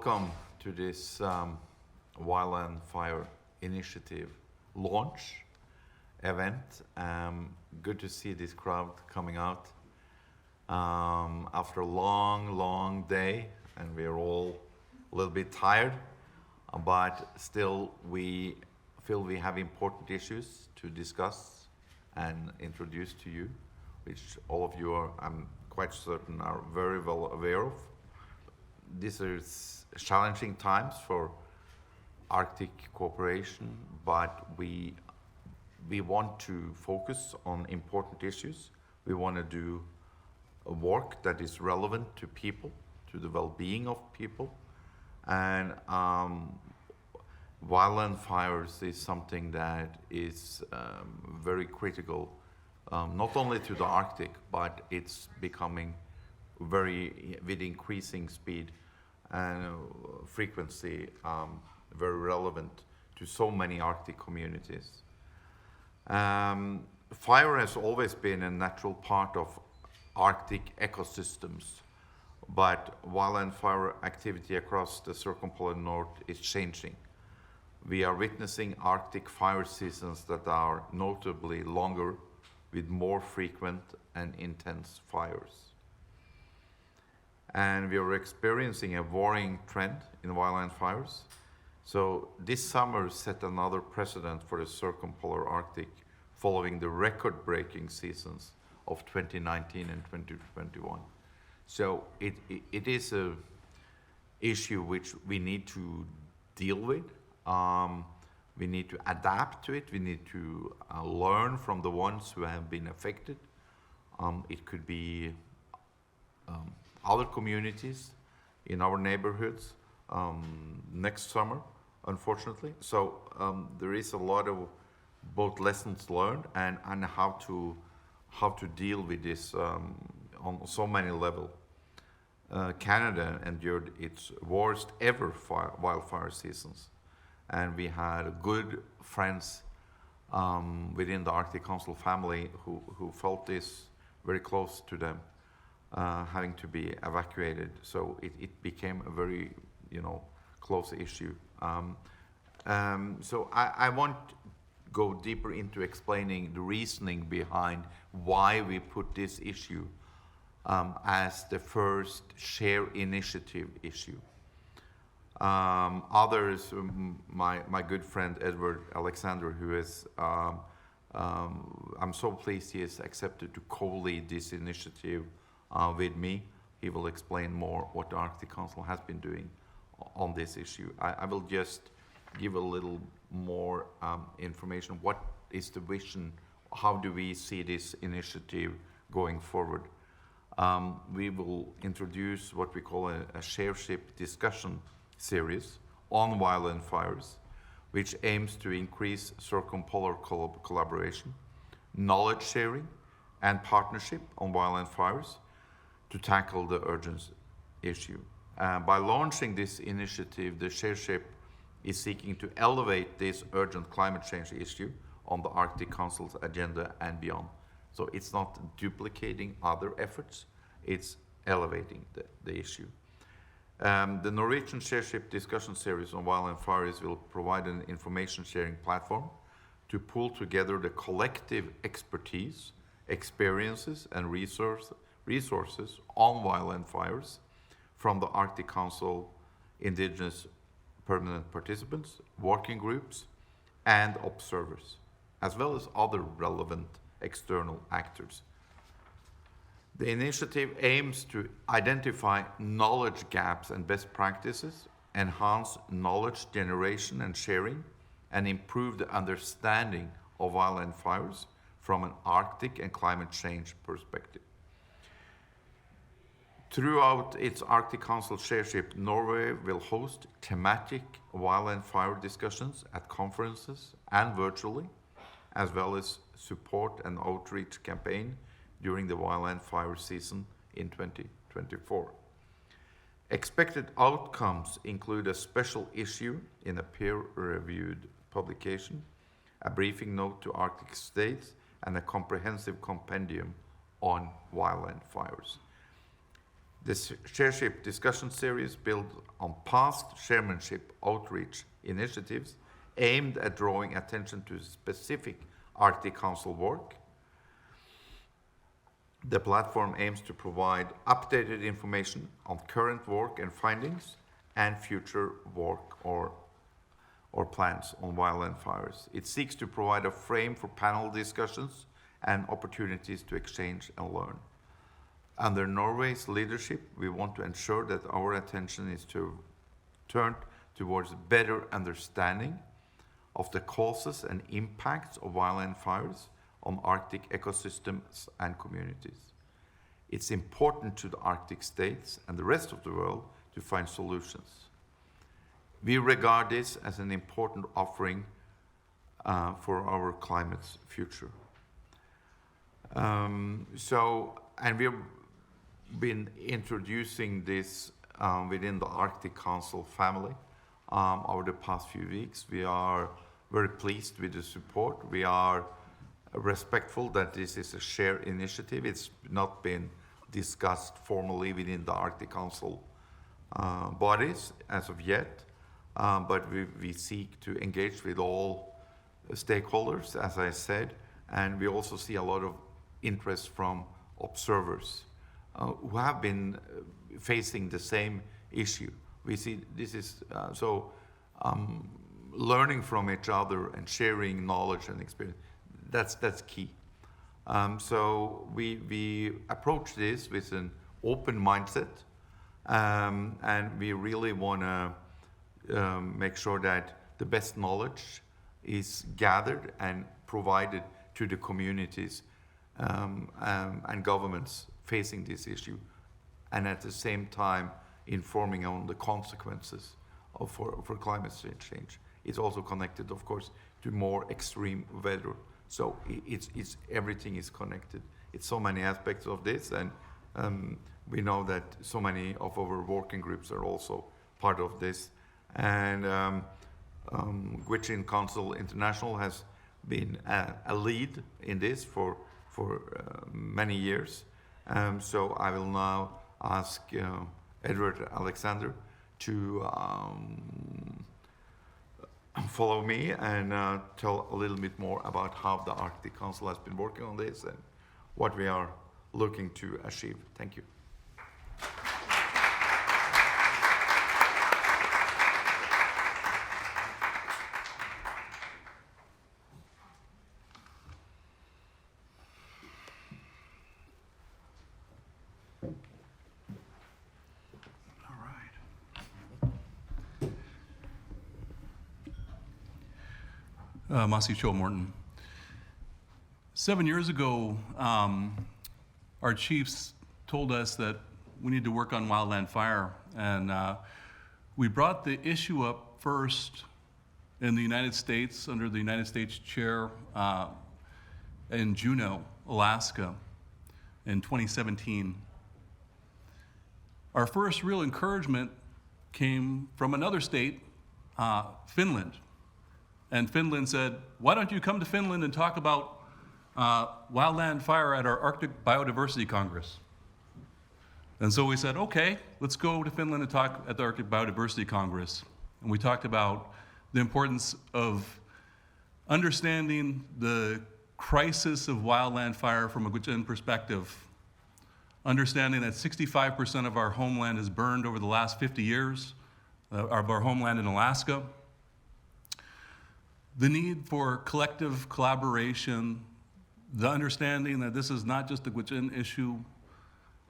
Welcome to this Wildland Fire Initiative launch event. Good to see this crowd coming out after a long day, and we're all a little bit tired, but still we feel we have important issues to discuss and introduce to you, which all of you are, I'm quite certain, are very well aware of. These are challenging times for Arctic cooperation, but we want to focus on important issues. We want to do a work that is relevant to people, to the well-being of people, and wildland fires is something that is very critical, not only to the Arctic, but it's becoming with increasing speed and frequency, very relevant to so many Arctic communities. Fire has always been a natural part of Arctic ecosystems, but wildland fire activity across the circumpolar north is changing. We are witnessing Arctic fire seasons that are notably longer, with more frequent and intense fires. And we are experiencing a worrying trend in wildland fires. So this summer set another precedent for the circumpolar Arctic, following the record-breaking seasons of 2019 and 2021. So it is an issue which we need to deal with. We need to adapt to it. We need to learn from the ones who have been affected. It could be other communities in our neighborhoods next summer, unfortunately. So there is a lot of both lessons learned and how to deal with this on so many levels. Canada endured its worst ever wildfire seasons, and we had good friends within the Arctic Council family who felt this very close to them, having to be evacuated. So it became a very, close issue. So I won't go deeper into explaining the reasoning behind why we put this issue as the first share initiative issue. Others, my good friend Edward Alexander, who is, I'm so pleased he has accepted to co-lead this initiative with me. He will explain more what the Arctic Council has been doing on this issue. I will just give a little more information. What is the vision? How do we see this initiative going forward? We will introduce what we call a Chairship discussion series on wildland fires, which aims to increase circumpolar collaboration, knowledge sharing, and partnership on wildland fires to tackle the urgent issue. By launching this initiative, the Chairship is seeking to elevate this urgent climate change issue on the Arctic Council's agenda and beyond. So it's not duplicating other efforts, it's elevating the issue. The Norwegian Chairship discussion series on wildland fires will provide an information sharing platform to pull together the collective expertise, experiences, and resources on wildland fires from the Arctic Council, indigenous permanent participants, working groups, and observers, as well as other relevant external actors. The initiative aims to identify knowledge gaps and best practices, enhance knowledge generation and sharing, and improve the understanding of wildland fires from an Arctic and climate change perspective. Throughout its Arctic Council Chairship, Norway will host thematic wildland fire discussions at conferences and virtually, as well as support an outreach campaign during the wildland fire season in 2024. Expected outcomes include a special issue in a peer-reviewed publication, a briefing note to Arctic states, and a comprehensive compendium on wildland fires. The Chairship discussion series builds on past chairmanship outreach initiatives aimed at drawing attention to specific Arctic Council work. The platform aims to provide updated information on current work and findings and future work or plans on wildland fires. It seeks to provide a frame for panel discussions and opportunities to exchange and learn. Under Norway's leadership, we want to ensure that our attention is turned towards better understanding of the causes and impacts of wildland fires on Arctic ecosystems and communities. It's important to the Arctic states and the rest of the world to find solutions. We regard this as an important offering for our climate's future. And we've been introducing this within the Arctic Council family over the past few weeks. We are very pleased with the support. We are respectful that this is a shared initiative. It's not been discussed formally within the Arctic Council bodies as of yet, but we seek to engage with all stakeholders, as I said, and we also see a lot of interest from observers who have been facing the same issue. We see this is learning from each other and sharing knowledge and experience. That's key. So we approach this with an open mindset, and we really want to make sure that the best knowledge is gathered and provided to the communities and governments facing this issue, and at the same time informing on the consequences for climate change. It's also connected, of course, to more extreme weather. So it's everything is connected. It's so many aspects of this, and we know that so many of our working groups are also part of this. And Norwegian Council International has been a lead in this for many years. So I will now ask Edward Alexander to follow me and tell a little bit more about how the Arctic Council has been working on this and what we are looking to achieve. Thank you. Masi Cho Morton. 7 years ago, our chiefs told us that we need to work on wildland fire, and we brought the issue up first in the United States under the United States chair in Juneau, Alaska in 2017. Our first real encouragement came from another state, Finland. And Finland said, why don't you come to Finland and talk about wildland fire at our Arctic Biodiversity Congress? And so we said, okay, let's go to Finland and talk at the Arctic Biodiversity Congress. And we talked about the importance of understanding the crisis of wildland fire from a Gwich'in perspective, understanding that 65% of our homeland is burned over the last 50 years, of our homeland in Alaska. The need for collective collaboration, the understanding that this is not just a Gwich'in issue,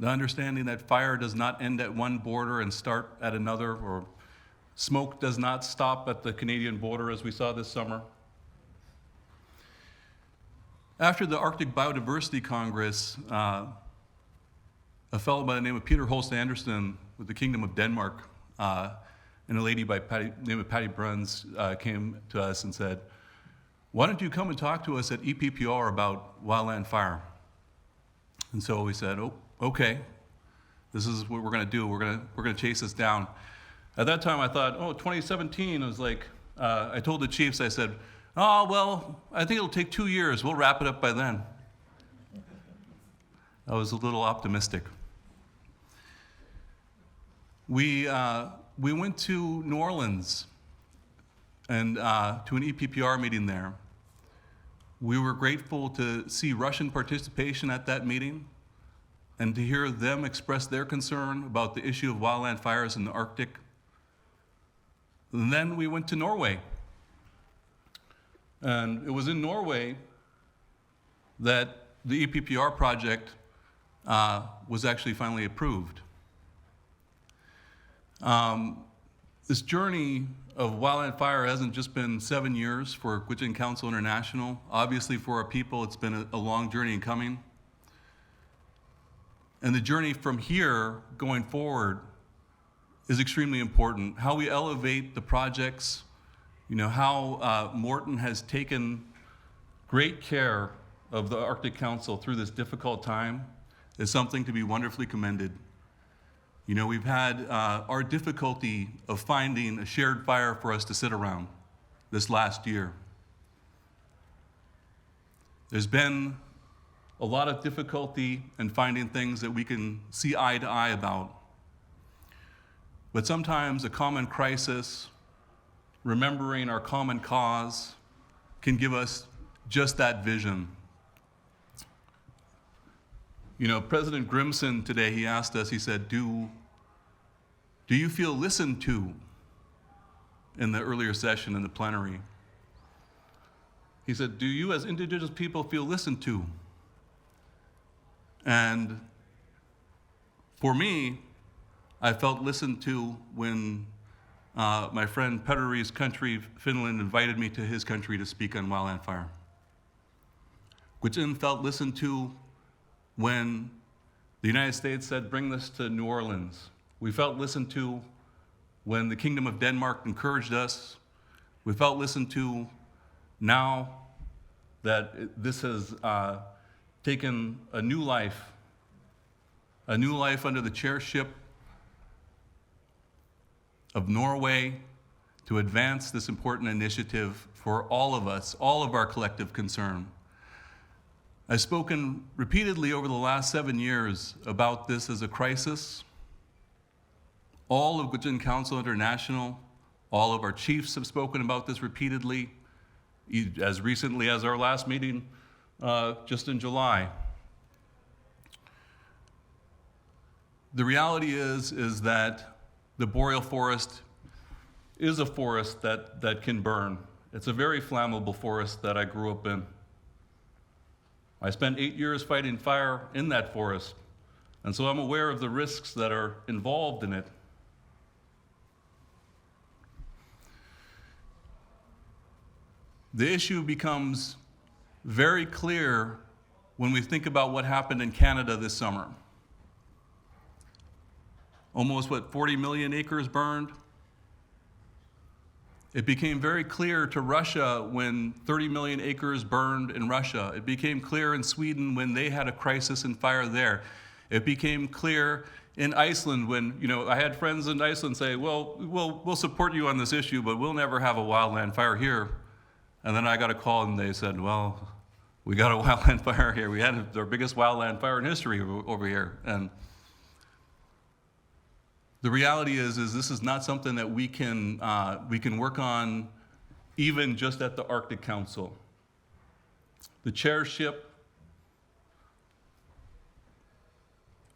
the understanding that fire does not end at one border and start at another, or smoke does not stop at the Canadian border as we saw this summer. After the Arctic Biodiversity Congress, a fellow by the name of Peter Holst Andersen with the Kingdom of Denmark and a lady by name of Patty Bruns came to us and said, why don't you come and talk to us at EPPR about wildland fire? And so we said, oh, okay, this is what we're gonna do. We're gonna chase this down. At that time I thought, 2017, I was like, I told the chiefs, I said, oh, well, I think it'll take 2 years. We'll wrap it up by then. I was a little optimistic. We went to New Orleans and to an EPPR meeting there. We were grateful to see Russian participation at that meeting and to hear them express their concern about the issue of wildland fires in the Arctic. And then we went to Norway. And it was in Norway that the EPPR project was actually finally approved. This journey of wildland fire hasn't just been 7 years for Gwich'in Council International. Obviously for our people, it's been a long journey in coming. And the journey from here going forward is extremely important. How we elevate the projects, how Morton has taken great care of the Arctic Council through this difficult time is something to be wonderfully commended. We've had our difficulty of finding a shared fire for us to sit around this last year. There's been a lot of difficulty in finding things that we can see eye to eye about. But sometimes a common crisis, remembering our common cause, can give us just that vision. President Grimson today, he asked us, he said, do you feel listened to in the earlier session in the plenary? He said, do you as Indigenous people feel listened to? And for me, I felt listened to when my friend Petteri's country, Finland, invited me to his country to speak on wildland fire. Gwich'in felt listened to when the United States said, bring this to New Orleans. We felt listened to when the Kingdom of Denmark encouraged us. We felt listened to now that this has taken a new life under the chairship of Norway to advance this important initiative for all of us, all of our collective concern. I've spoken repeatedly over the last 7 years about this as a crisis. All of Gwich'in Council International, all of our chiefs have spoken about this repeatedly, as recently as our last meeting just in July. The reality is that the boreal forest is a forest that can burn. It's a very flammable forest that I grew up in. I spent 8 years fighting fire in that forest, and so I'm aware of the risks that are involved in it. The issue becomes very clear when we think about what happened in Canada this summer. Almost, 40 million acres burned? It became very clear to Russia when 30 million acres burned in Russia. It became clear in Sweden when they had a crisis and fire there. It became clear in Iceland when, I had friends in Iceland say, well, we'll support you on this issue, but we'll never have a wildland fire here. And then I got a call and they said, well, we got a wildland fire here. We had our biggest wildland fire in history over here. And the reality is this is not something that we can work on even just at the Arctic Council. The chairship,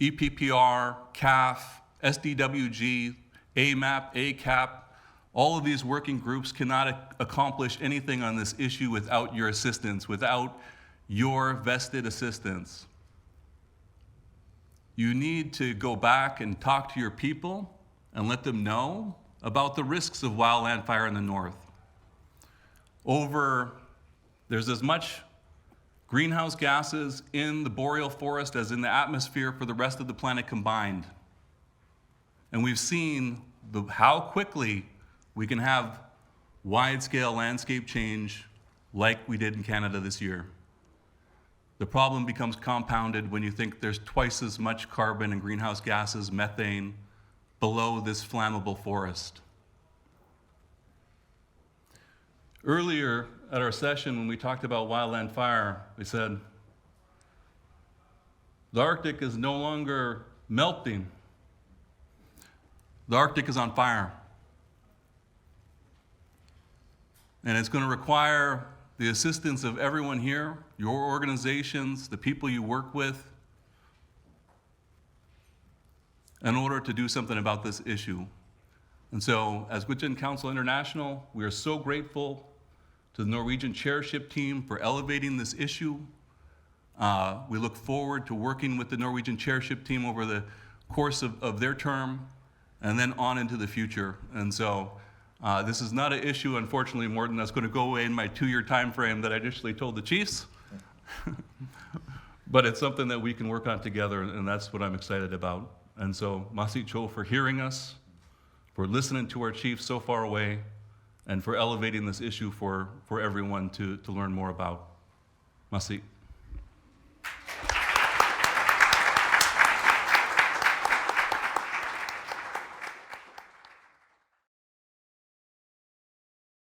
EPPR, CAF, SDWG, AMAP, ACAP, all of these working groups cannot accomplish anything on this issue without your assistance, without your vested assistance. You need to go back and talk to your people and let them know about the risks of wildland fire in the north. There's as much greenhouse gases in the boreal forest as in the atmosphere for the rest of the planet combined. And we've seen how quickly we can have wide-scale landscape change like we did in Canada this year. The problem becomes compounded when you think there's twice as much carbon and greenhouse gases, methane, below this flammable forest. Earlier at our session, when we talked about wildland fire, we said, the Arctic is no longer melting. The Arctic is on fire. And it's going to require the assistance of everyone here, your organizations, the people you work with, in order to do something about this issue. And so, as Gwich'in Council International, we are so grateful to the Norwegian Chairship team for elevating this issue. We look forward to working with the Norwegian Chairship team over the course of their term and then on into the future. And so, this is not an issue, unfortunately, Morton, that's going to go away in my 2-year time frame that I initially told the chiefs. But it's something that we can work on together, and that's what I'm excited about. And so, Masi Cho for hearing us, for listening to our chiefs so far away, and for elevating this issue for everyone to learn more about. Masi.